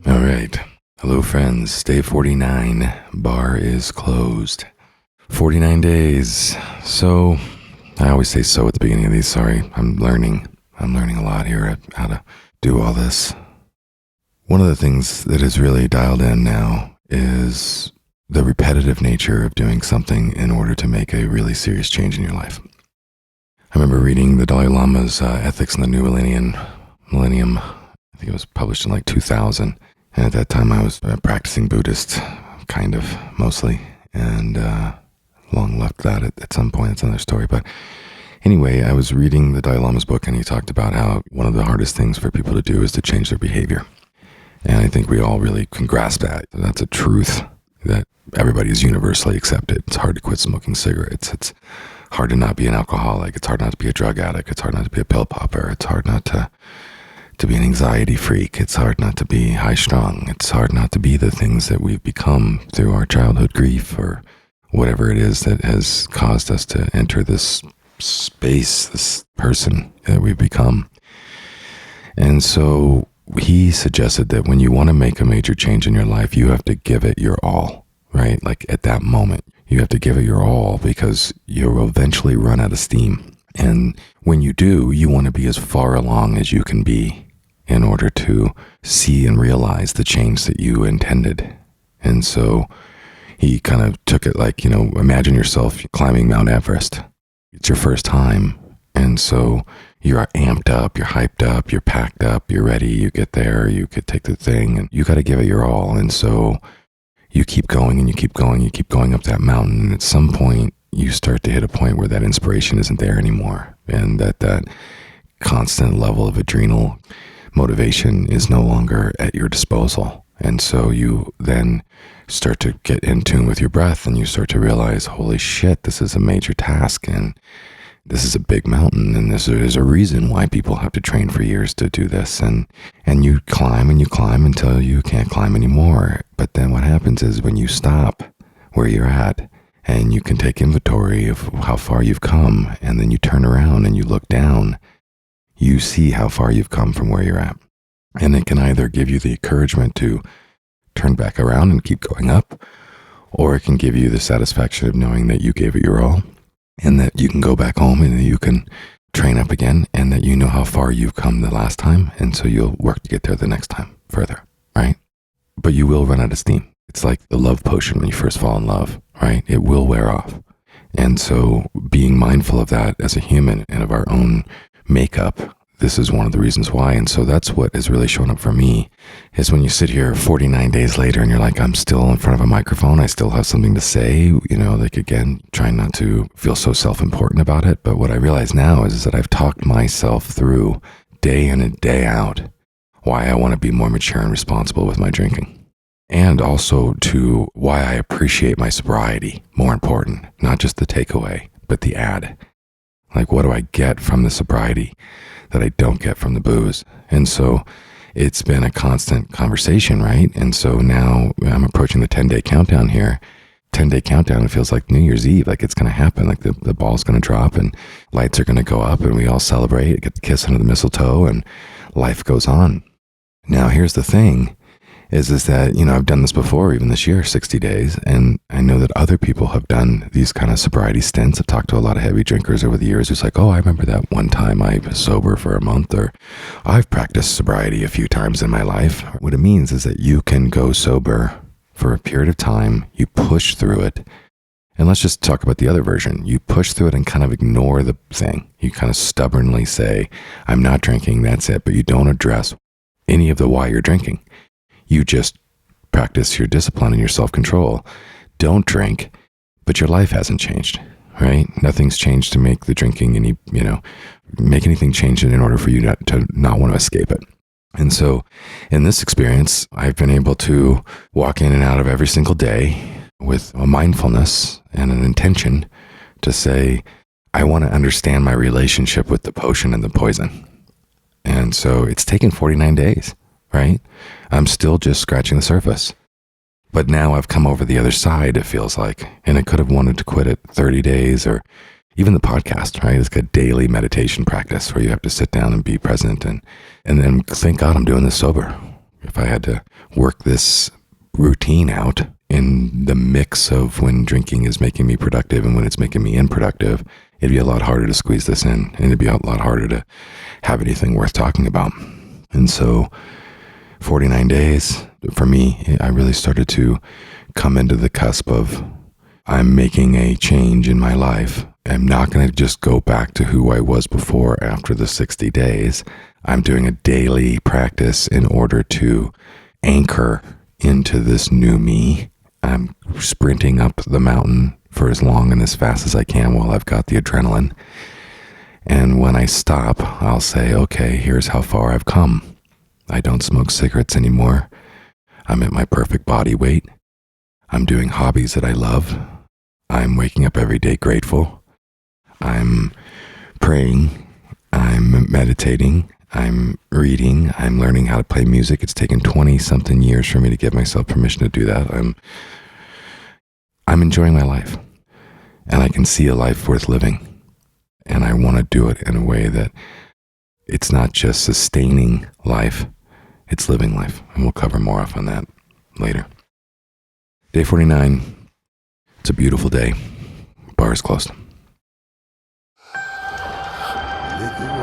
All right. Hello, friends. Day 49. Bar is closed. 49 days. So, I always say so at the beginning of these. Sorry. I'm learning a lot here at how to do all this. One of the things that is really dialed in now is the repetitive nature of doing something in order to make a really serious change in your life. I remember reading the Dalai Lama's Ethics in the New Millennium. I think it was published in like 2000. And at that time, I was a practicing Buddhist, kind of, mostly, and long left that at some point. It's another story. But anyway, I was reading the Dalai Lama's book, and he talked about how one of the hardest things for people to do is to change their behavior. And I think we all really can grasp that. That's a truth that everybody is universally accepted. It's hard to quit smoking cigarettes. It's hard to not be an alcoholic. It's hard not to be a drug addict. It's hard not to be a pill popper. It's hard not to be an anxiety freak. It's hard not to be high strung. It's hard not to be the things that we've become through our childhood grief or whatever it is that has caused us to enter this space, this person that we've become. And so he suggested that when you want to make a major change in your life, you have to give it your all, right? Like at that moment, you have to give it your all because you'll eventually run out of steam. And when you do, you want to be as far along as you can be in order to see and realize the change that you intended. And so he kind of took it like, imagine yourself climbing Mount Everest. It's your first time. And so you're amped up, you're hyped up, you're packed up, you're ready, you get there, you could take the thing, and you got to give it your all. And so you keep going and you keep going, you keep going up that mountain. And at some point, you start to hit a point where that inspiration isn't there anymore. And that constant level of adrenal motivation is no longer at your disposal. And so you then start to get in tune with your breath and you start to realize, holy shit, this is a major task and this is a big mountain and this is a reason why people have to train for years to do this. And you climb until you can't climb anymore. But then what happens is when you stop where you're at and you can take inventory of how far you've come and then you turn around and you look down, you see how far you've come from where you're at. And it can either give you the encouragement to turn back around and keep going up, or it can give you the satisfaction of knowing that you gave it your all and that you can go back home and that you can train up again and that you know how far you've come the last time. And so you'll work to get there the next time further, right? But you will run out of steam. It's like the love potion when you first fall in love, right? It will wear off. And so being mindful of that as a human and of our own makeup, this is one of the reasons why. And so that's what has really shown up for me is when you sit here 49 days later and you're like, I'm still in front of a microphone. I still have something to say, like again, trying not to feel so self-important about it. But what I realize now is that I've talked myself through day in and day out why I want to be more mature and responsible with my drinking. And also to why I appreciate my sobriety, more important, not just the takeaway, but the add. Like, what do I get from the sobriety that I don't get from the booze? And so it's been a constant conversation, right? And so now I'm approaching the 10-day countdown here. 10-day countdown, it feels like New Year's Eve, like it's going to happen, like the ball's going to drop and lights are going to go up and we all celebrate, get the kiss under the mistletoe and life goes on. Now, here's the thing. Is that, I've done this before, even this year, 60 days. And I know that other people have done these kind of sobriety stints. I've talked to a lot of heavy drinkers over the years who's like, oh, I remember that one time I was sober for a month, or I've practiced sobriety a few times in my life. What it means is that you can go sober for a period of time, you push through it. And let's just talk about the other version. You push through it and kind of ignore the thing. You kind of stubbornly say, I'm not drinking, that's it. But you don't address any of the why you're drinking. You just practice your discipline and your self-control. Don't drink, but your life hasn't changed, right? Nothing's changed to make the drinking make anything change in order for you to not want to escape it. And so in this experience, I've been able to walk in and out of every single day with a mindfulness and an intention to say, I want to understand my relationship with the potion and the poison. And so it's taken 49 days. right? I'm still just scratching the surface. But now I've come over the other side, it feels like. And I could have wanted to quit at 30 days or even the podcast, right? It's like a daily meditation practice where you have to sit down and be present. And then thank God I'm doing this sober. If I had to work this routine out in the mix of when drinking is making me productive and when it's making me unproductive, it'd be a lot harder to squeeze this in. And it'd be a lot harder to have anything worth talking about. And so 49 days, for me, I really started to come into the cusp of I'm making a change in my life. I'm not going to just go back to who I was before after the 60 days. I'm doing a daily practice in order to anchor into this new me. I'm sprinting up the mountain for as long and as fast as I can while I've got the adrenaline. And when I stop, I'll say, okay, here's how far I've come. I don't smoke cigarettes anymore. I'm at my perfect body weight. I'm doing hobbies that I love. I'm waking up every day grateful. I'm praying. I'm meditating. I'm reading. I'm learning how to play music. It's taken 20-something years for me to give myself permission to do that. I'm enjoying my life. And I can see a life worth living. And I want to do it in a way that it's not just sustaining life, it's living life. And we'll cover more off on that later. Day 49. It's a beautiful day. Bar is closed. Liquor